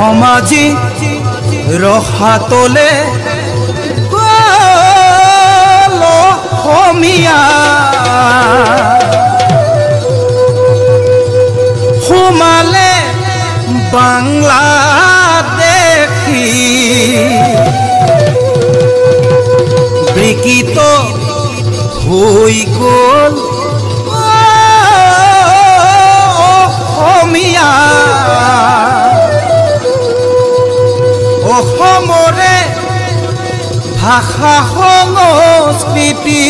সমাজি ৰখাতলে অসমীয়া সোমালে বাংলাদেশী বিকৃত হৈ গ'ল অসমীয়া অসমৰে ভাষা সংস্কৃতি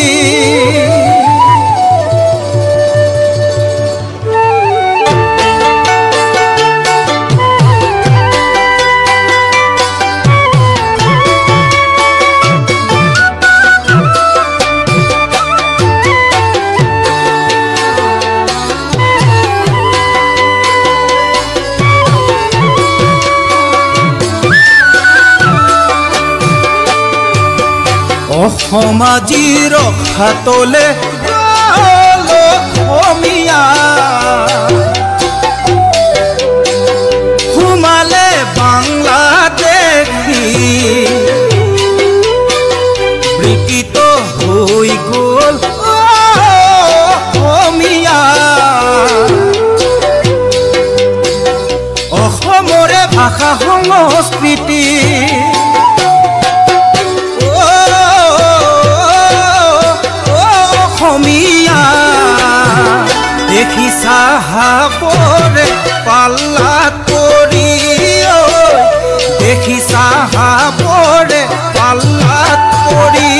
সমাজি ৰখাতলে অসমীয়া সোমালে বাংলাদেশী বিকৃত হৈ গ'ল অসমীয়া অসমৰে ভাষা সংস্কৃতি দেখিছা হাবৰে পাল্লা তৰি দেখিছা হাবৰে পাল্লা তৰি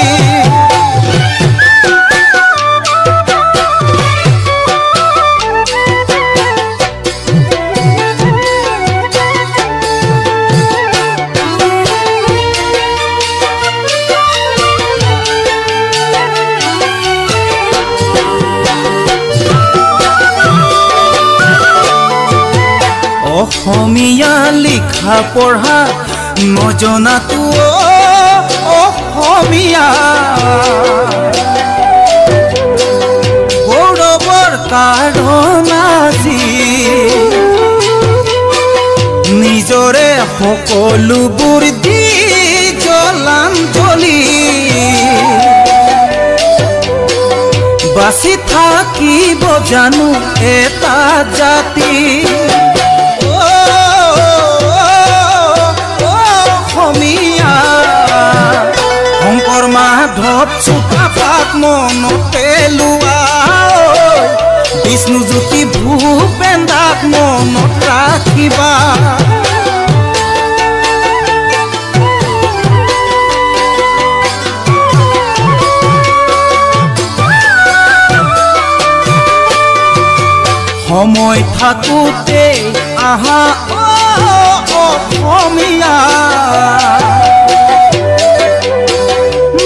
অসমীয়া লিখা পঢ়া নজনাতো অসমীয়া গৌৰৱৰ কাৰণ আজি নিজৰে সকলোবোৰ দি জলাঞ্জলি বাচি থাকিব জানো এটা জাতি শংকৰ মাধৱ চুকাফাক মনতে লোৱা বিষ্ণুজ্যোতি ভূপেন্দাক মনত ৰাখিবা সময় থাকোতে আহা অসমীয়া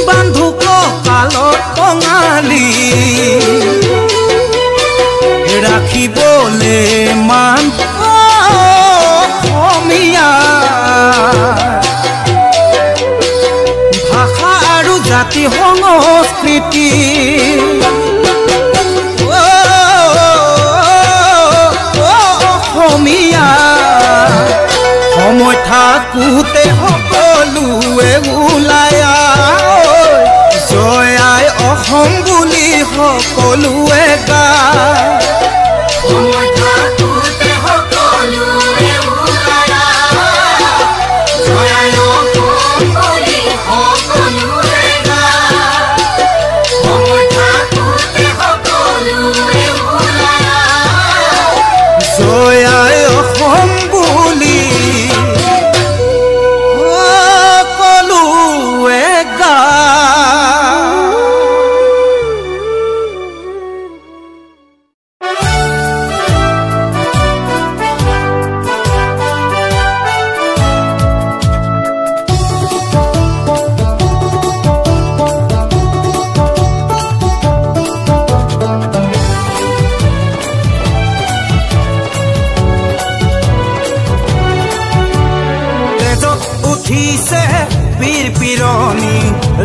বান্ধুক কালত কঙালী ৰাখিবলে মান অসমীয়া ভাষা আৰু জাতি সংস্কৃতি অসমীয়া সময় থাকোতে সকলোৱে ওলাই জয় আই অসম বুলি সকলোৱে গায় সময় থাকোতে সকলোৱে ওলাই জয় আই অসম বুলি সকলোৱে গায় সময় থাকোতে সকলোৱে ওলাই জয় আই অসম বুলি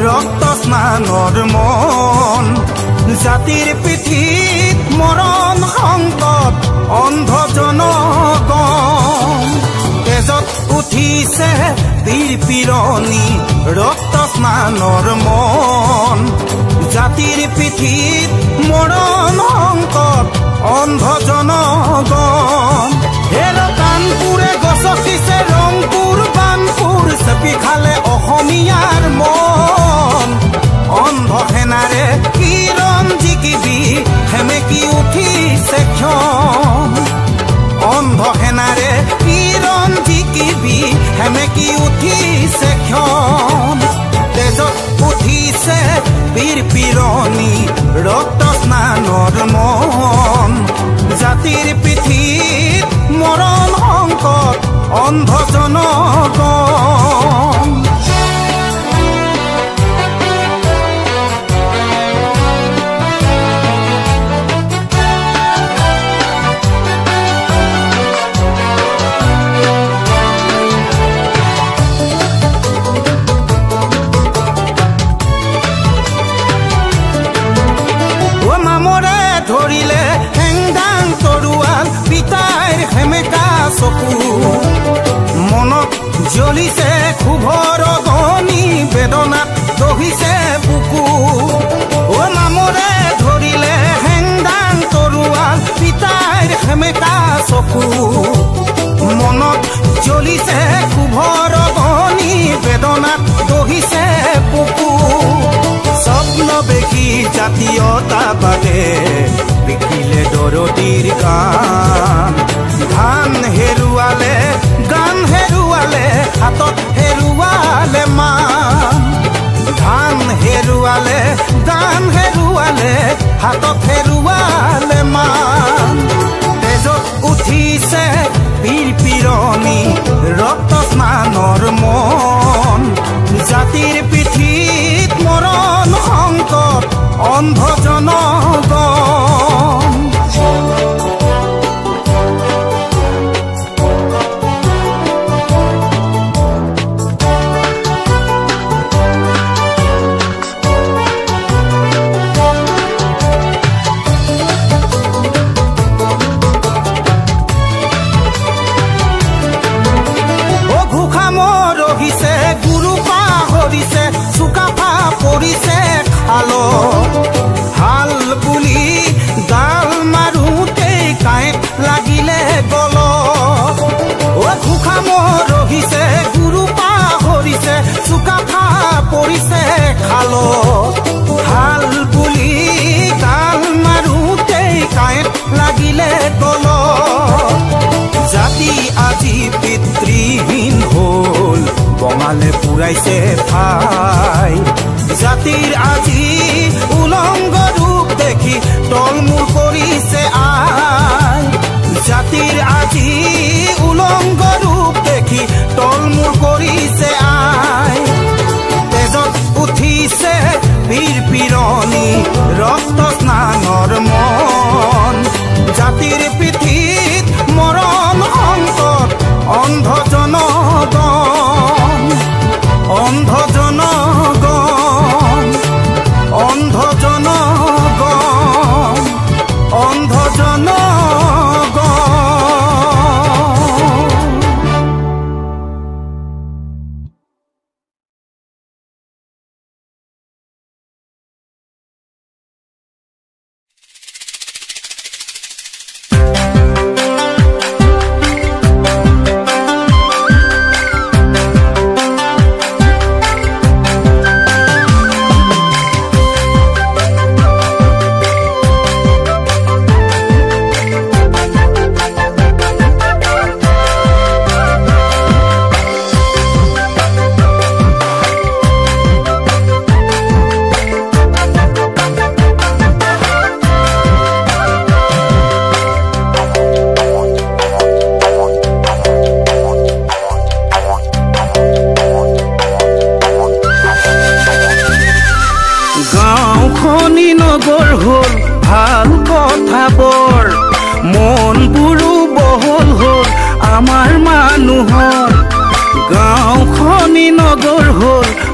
ৰক্ত স্নানৰ মন জাতিৰ পিঠিত মৰণ সংকট অন্ধ জনগণ তেজত পিৰণি ৰক্ত স্নানৰ মন জাতিৰ পিঠিত মৰণ সংকট অন্ধ জনগণ হেৰ কানপুৰে গছকিছে ৰংপুৰ বানপুৰ চেপি খালে অসমীয়াৰ মন অন্ধ সেনাৰে কিৰণ জিকিবি সেমেকি উঠিছে ক্ষণ অন্ধ সেনাৰে কিৰণ জিকিবি সেমেকি উঠিছে ক্ষণ তেজত উঠিছে বীৰ পিৰণি ৰক্ত স্নানৰ মন জাতিৰ পিঠিত মৰণ সংকট অন্ধ জনগণ মনত জ্বলিছে ক্ষোভৰ অগ্নি বেদনাত দহিছে বুকু ও নামৰে ধৰিলে হেংদাং তৰোৱাল পিতাইৰ সেমেকা চকু মনত জ্বলিছে ক্ষোভৰ অগ্নি বেদনাত দহিছে বুকু স্বপ্ন দেখি জাতীয়তাবাদে বিকিলে দৰদীৰ গান ধান হেৰুৱালে গান হেৰুৱালে হাতত হেৰুৱালে মান ধান হেৰুৱালে গান হেৰুৱালে হাতত হেৰুৱালে মান তেজত উঠিছে বীৰ পিৰণি ৰক্ত স্নানৰ মন জাতিৰ পিঠিত মৰণ সংকট অন্ধ জনগণ পৰিছে খালো হাল বুলি গাল মাৰোতেই কাঁইট লাগিলে গল ও ঘোষা মৰহিছে গুৰু পাহৰিছে চুকাফা পৰিছে খালো হাল বুলি গাল মাৰোতেই কাঁইট লাগিলে গল জাতি আজি পিতৃহীন হল বঙালে পুৰাইছে ঠাই জাতিৰ আজি উলংগ ৰূপ দেখি তলমূৰ কৰিছে আই জাতিৰ আজি উলংগ ৰূপ দেখি তলমূৰ কৰিছে আই তেজত উঠিছে বীৰ পিৰণি ৰক্ত স্নানৰ মন জাতিৰ পিঠিত মৰণ সংকট অন্ধ জনগণ অন্ধ জনগণ অন্ধ জনগণ অন্ধ জনগণ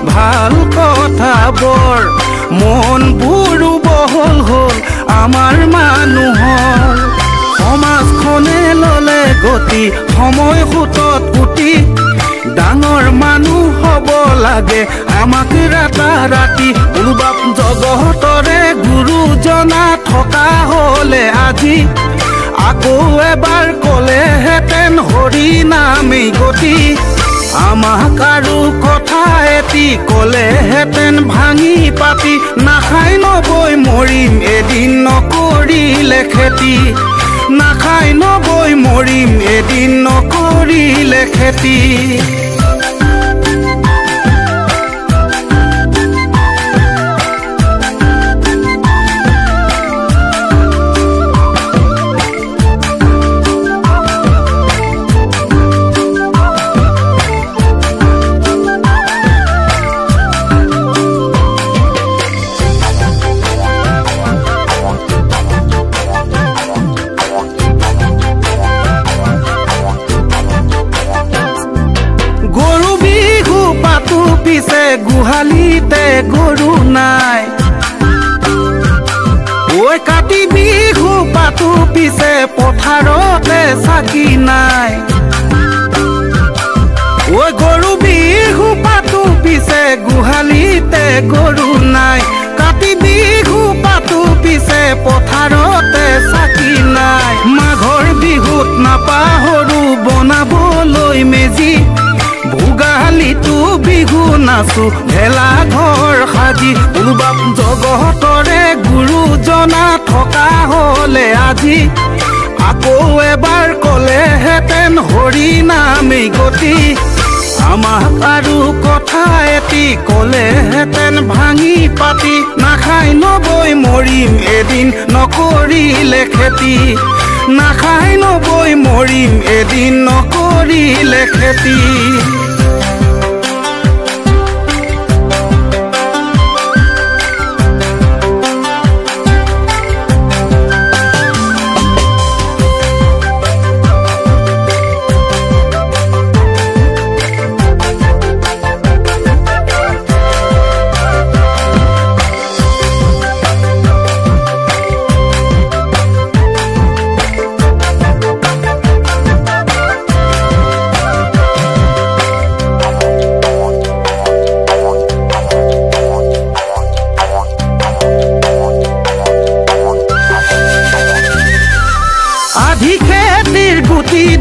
ভাল কথা বৰ মন বুৰু বহল হল আমাৰ মানুহৰ সমাজখনে ললে গতি সময় খুতত পুতি ডাঙৰ মানুহ হ'ব লাগে আমাক ৰাতাৰাতি উলবাপ জগতৰে গুৰুজনা থকা হ'লে আজি আকৌ এবাৰ ক'লেহেঁতেন হৰি নামেই গতি আমাক আৰু কথা এটি ক'লেহেঁতেন ভাঙি পাতি নাখাই নবৈ মৰিম এদিন নকৰিলে খেতি নাখাই নবৈ মৰিম এদিন নকৰিলে খেতি পিছে গুহালিতে গৰু নাই ঐ কাতি বিহু পাতো পিছে পথাৰতে চাকি নাই ঐ গৰু বিহু পাতো পিছে গুহালিতে গৰু নাই কাতি বিহু পাতো পিছে পথাৰতে চাকি নাই মাঘৰ বিহুত নাপাহৰো বনাবলৈ মেজি ভোগালীটো বিহু নাচো ভেলা ঘৰ সাজি উলবাপ জগতৰে গুৰুজনা থকা হ'লে আজি আকৌ এবাৰ ক'লেহেঁতেন হৰি নামেই গতি আমাক আৰু কথা এটি ক'লেহেঁতেন ভাঙি পাতি নাখাই নবৈ মৰিম এদিন নকৰিলে খেতি নাখাই নবৈ মৰিম এদিন নকৰিলে খেতি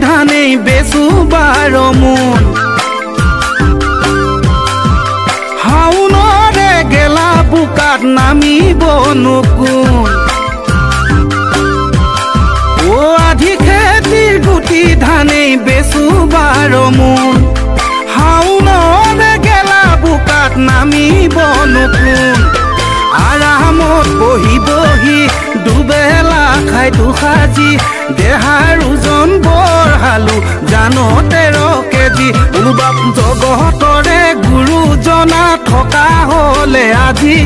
ধানেই বেচু 12 মোন হাউনৰে গেলা বুকাত নামিব নকুন ও আধি খেতিৰ গুটি ধানেই বেচু 12 মোন হাউনৰে গেলা বুকাত নামিব নকুন আৰামত বহি বহি দুবেলা খাই দুসাজি দেহাৰ ওজন বঢ়ালো জানো 13 কেজি উলবাপ জগতৰে গুৰুজনা থকা হ'লে আজি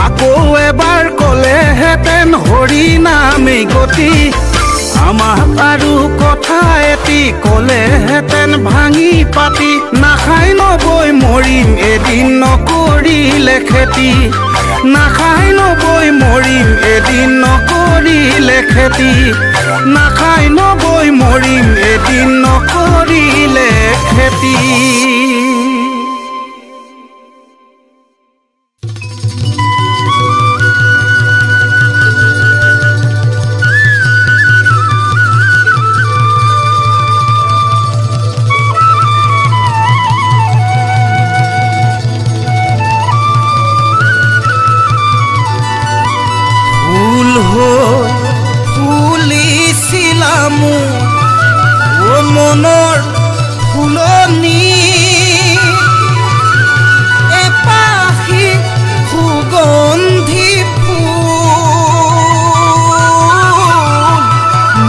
আকৌ এবাৰ ক'লেহেঁতেন হৰি নামেই গতি আমাক আৰু কথা এটি ক'লেহেঁতেন ভাঙি পাতি নাখাই নবৈ মৰিম এদিন নকৰিলে খেতি নাখাই নবৈ মৰিম এদিন নকৰিলে খেতি নাখাই নবৈ মৰিম এদিন নকৰিলে খেতি মনৰ ফুলনি এপাহি সুগন্ধি ফুল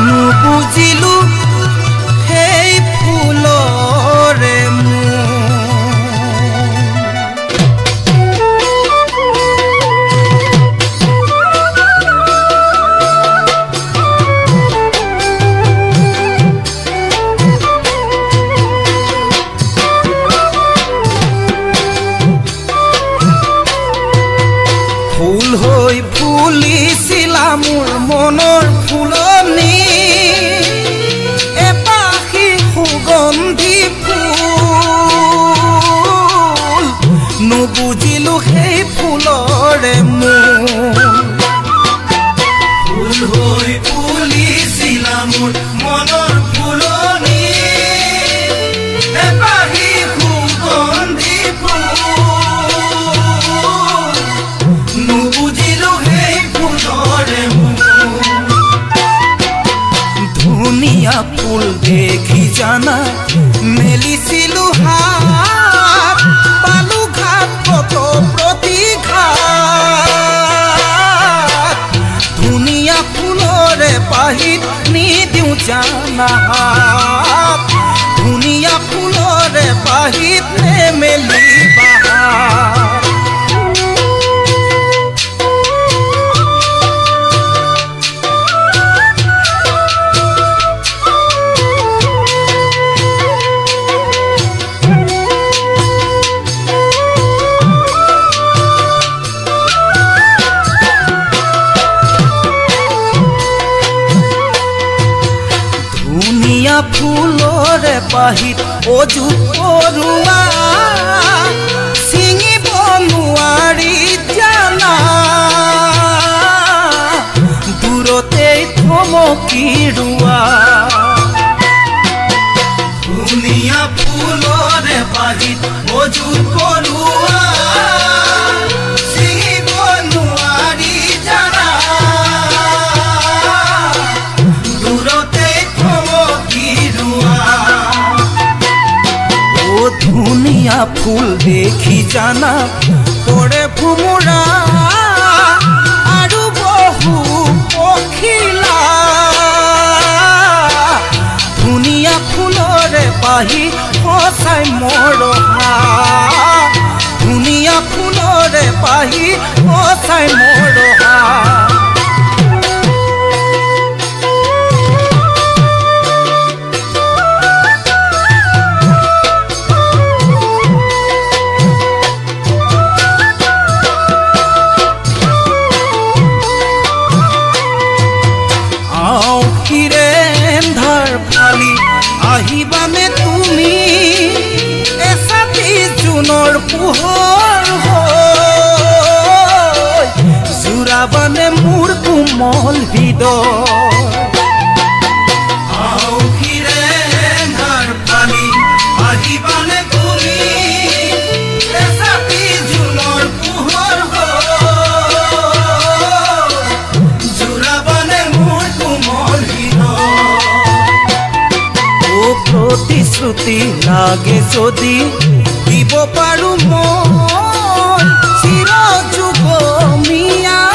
নুবুজিলো সেই ফুলৰে মেলিছিলা মোৰ মনৰ ফুলনি এপাহি সুগন্ধি ফুল নুবুজিলো সেই ফুলৰে ধুনীয়া ফুল দেখি জানা মেলিছিলো হাত পালো ঘাট কত প্ৰতিঘাত ধুনীয়া ফুলৰে পাহিত নিদিওঁ জানা হাত ধুনীয়া ফুলৰে পাহিত নেমেলিবা ফুলৰে পাহিত অজু পৰুৱা ছিঙিব নোৱাৰি জানা দূৰতে থমকি ৰোৱা ধুনীয়া ফুলৰে পাহিত অজু পৰুৱা ছিঙিব নোৱাৰি জানা দূৰতে ধুনীয়া ফুল দেখি জানা পৰে ভুমুৰা আৰু বহু পখিলা ধুনীয়া ফুলৰে পাহি সঁচাই মৰহা ধুনীয়া ফুলৰে পাহি সঁচাই মৰহা আহিবানে তুমি এছাতি জুনৰ পোহৰ হৈ জোৰাবানে মোৰ কোমল হৃদয় আহিবানে তুমি এছাতি জুনৰ পোহৰ হৈ জোৰাবানে মোৰ কোমল হৃদয় প্ৰতিশ্ৰুতি লাগে যদি দিব পাৰো মই চিৰ যুগমীয়াকৈ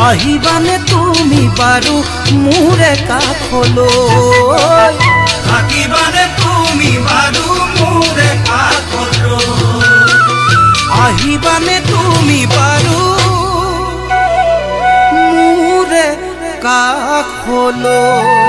আহিবানে তুমি বাৰু মোৰে কাষলৈ থাকিবানে তুমি বাৰু মোৰে কাষলৈ আহিবানে তুমি বাৰু মোৰে কাষলৈ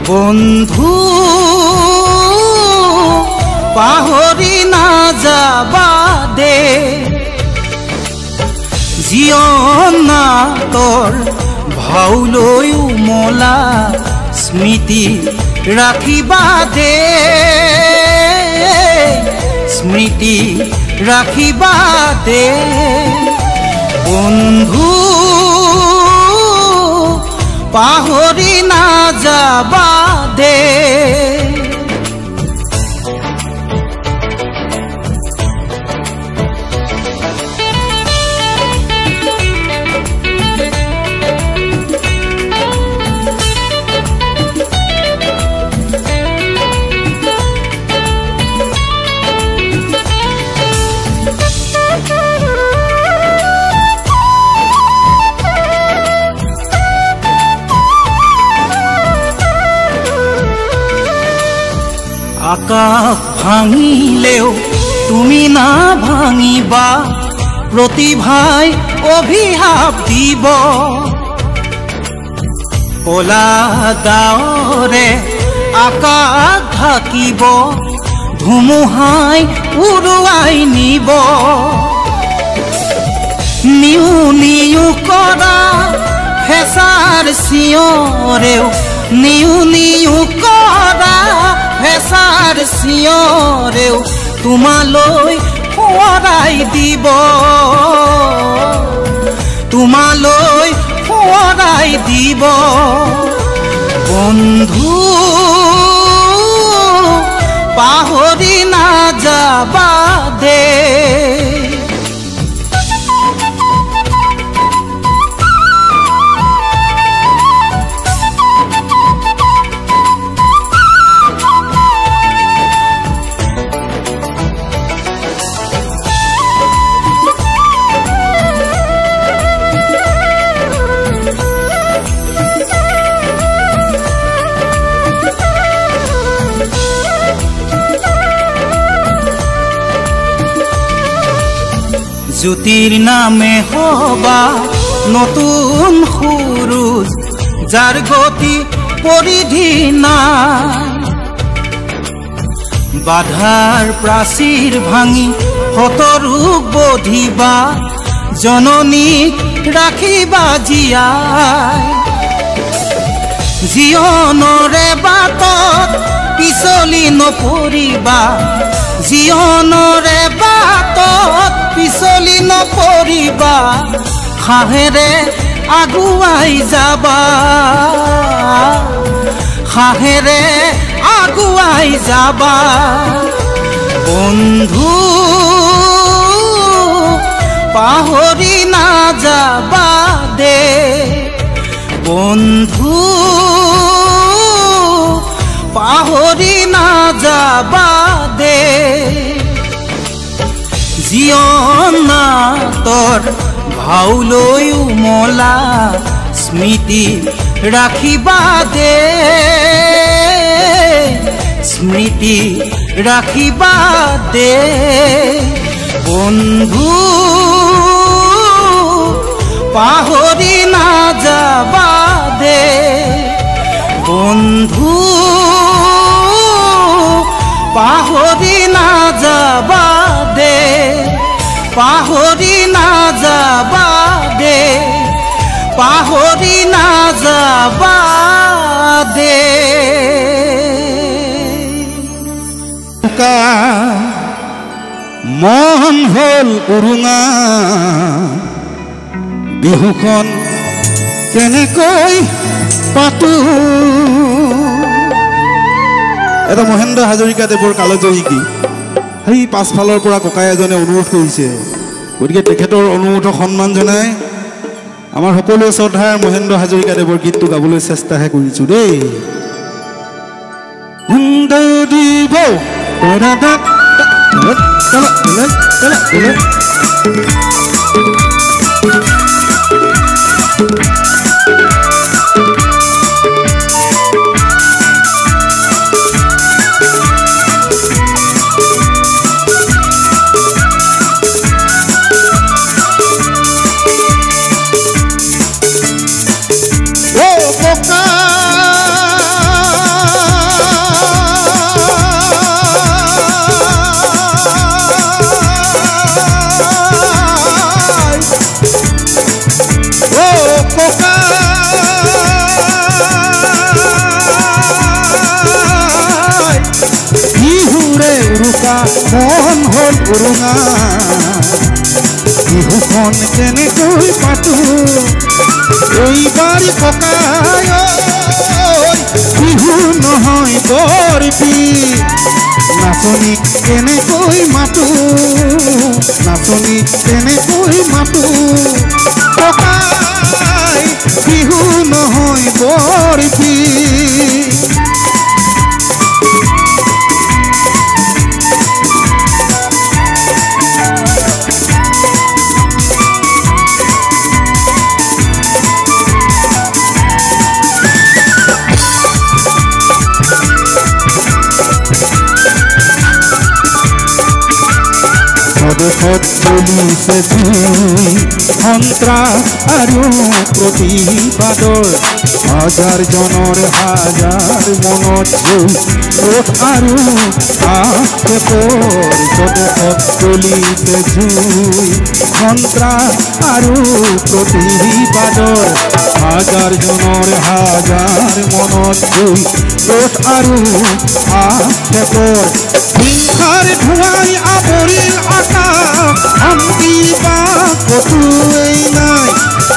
বন্ধু পাহৰি নাযাবা দে জীৱনৰ ভাউলৈ উমলা স্মৃতি ৰাখিবা দে স্মৃতি ৰাখিবা দে বন্ধু পাহৰি নাযাবা দে আকাশ ভাঙিলেও তুমি না ভাঙিবা প্ৰতিভাই অভিশাপ দিব কলা ডাৱৰে আকাশ ঢাকিব ধুমুহাই উৰুৱাই নিব নিউ নিউ কৰা হেঁচাৰ চিঞৰেও নিউ নিউ কৰা হেঁচাৰ চিঞৰেও তোমালৈ সোঁৱৰাই দিব তোমালৈ সোঁৱৰাই দিব বন্ধু পাহৰি নাযাবা দে জ্যোতিৰ নামে হবা নতুন সুৰুজ যাৰ গতি পৰিধি নাই বাধাৰ প্ৰাচীৰ ভাঙি হতৰূপ বধিবা জননীক ৰাখিবা জীয়াই জীৱনৰে বাটত পিছলি নপৰিবা জীৱনৰে বাটত পিছলি নপৰিবা সাহেৰে আগুৱাই যাবা সাহেৰে আগুৱাই যাবা বন্ধু পাহৰি নাযাবা দে বন্ধু পাহৰি নাযাবা দে জীৱনৰ ভাওলৈ উমলা স্মৃতি ৰাখিবা দে স্মৃতি ৰাখিবা দে বন্ধু পাহৰি নাযাবা দে বন্ধু পাহৰি নাযাবা দে পাহৰি নাযাবা দে পাহৰি নাযাবা দে মন হল উৰুঙা বিহুখন কেনেকৈ পাতো এটা মহেন্দ্ৰ হাজৰিকাদেৱৰ কালজয়ী সেই পাছফালৰ পৰা ককাই এজনে অনুৰোধ কৰিছে গতিকে তেখেতৰ অনুৰোধক সন্মান জনাই আমাৰ সকলোৱে শ্ৰদ্ধাৰ মহেন্দ্ৰ হাজৰিকাদেৱৰ গীতটো গাবলৈ চেষ্টাহে কৰিছো দেই মন হল উৰুঙা বিহুখন কেনেকৈ পাতো এইবাৰ ককাই বিহু নহয় বৰপি নাচনীক কেনেকৈ মাতো নাচনীক কেনেকৈ মাতো ককাই বিহু নহয় বৰপি স্বদেশত চলিছে জুই সন্ত্ৰাস আৰু প্ৰতিবাদৰ হাজাৰ জনৰ হাজাৰ মনত জুই ৰোষ আৰু আক্ষেপৰ স্বদেশত চলিছে জুই সন্ত্ৰাস আৰু প্ৰতিবাদৰ হাজাৰ জনৰ হাজাৰ মনত জুই ৰোষ আৰু আক্ষেপৰ হিংসাৰ ধোঁৱাই আৱৰিল আকাশ শান্তি বা কতোৱেই নাই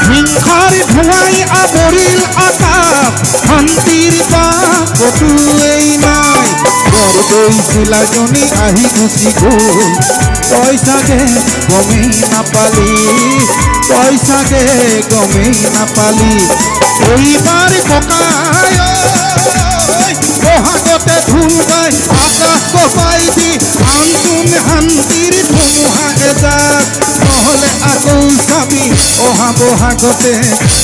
হিংসাৰ ধোঁৱাই আৱৰিল আকাশ শান্তিৰ বা কতোৱেই নাই বৰদৈ জিলাজনী আহি গুচি গ'ল তই চাগে গমেই নাপালি তই চাগে গমেই নাপালি এইবাৰ ককাই বহাগতে ধুম গাই আকাশ কপাই দি আনচোন শান্তিৰ ধুমুহা এজাক নহ'লে আকৌ চাবি অহা বহাগতে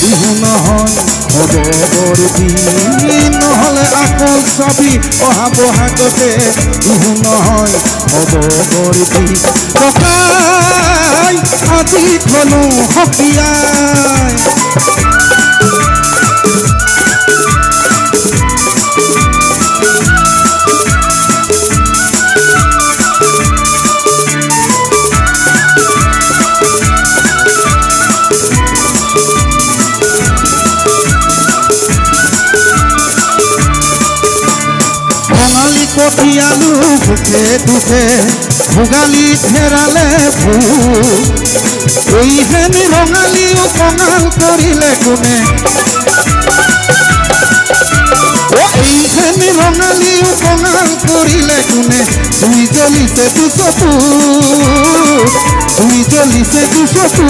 বিহু নহয় হ'ব বৰদিন নহ'লে আকৌ চাবি অহা বহাগতে বিহু নহয় হ'ব বৰদিন ককাই আজি থলো সকিয়াই কঠিয়ালো সুখে দুখে ভোগালীত হেৰালে ভোগ এইহেন ৰঙালীও কঙাল কৰিলে কোনে এইহেন ৰঙালীও কঙাল কৰিলে কোনে জুই জ্বলিছে দুচকু জুই জ্বলিছে দুচকু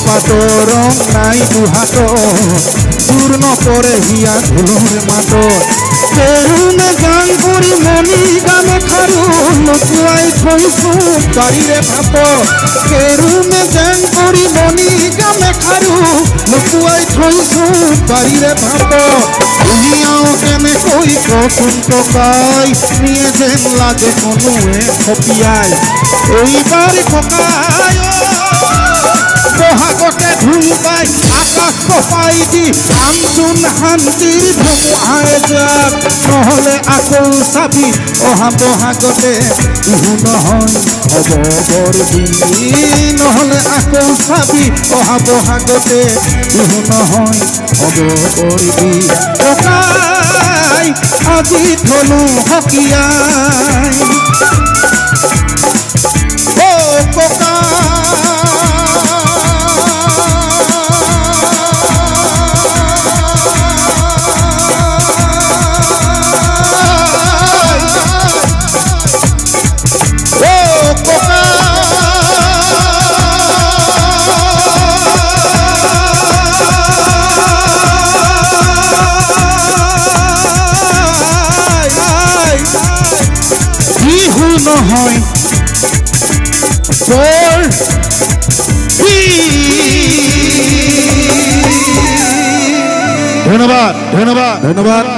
পাতৰ ৰং নাই দুহাতত জোৰ নপৰে হিয়া ঢোলৰ মাতত কেৰুণে গান কৰি মণি গানে খাৰু লুকুৱাই থৈছো বাৰীৰে ভাপত কেৰুণে গান কৰি মণি গানে খাৰু লুকুৱাই থৈছো বাৰীৰে ভাপত উলিয়াও কেনেকৈ কচোন ককাই নিয়ে যেন লাগে কোনোৱে খপিয়াই এইবাৰ ককাই বহাগতে ধুম পাই আকাশ কপাই দি আনচোন শান্তিৰ ধুমুহা এজাক নহ'লে আকৌ চাবি অহা বহাগতে বিহু নহয় হ'ব বৰদিন নহ'লে আকৌ চাবি অহা বহাগতে বিহু নহয় হ'ব বৰদিন ককাই আজি থলো সকিয়াই অ' ককাই নহয় ধন্যবাদ ধন্যবাদ ধন্যবাদ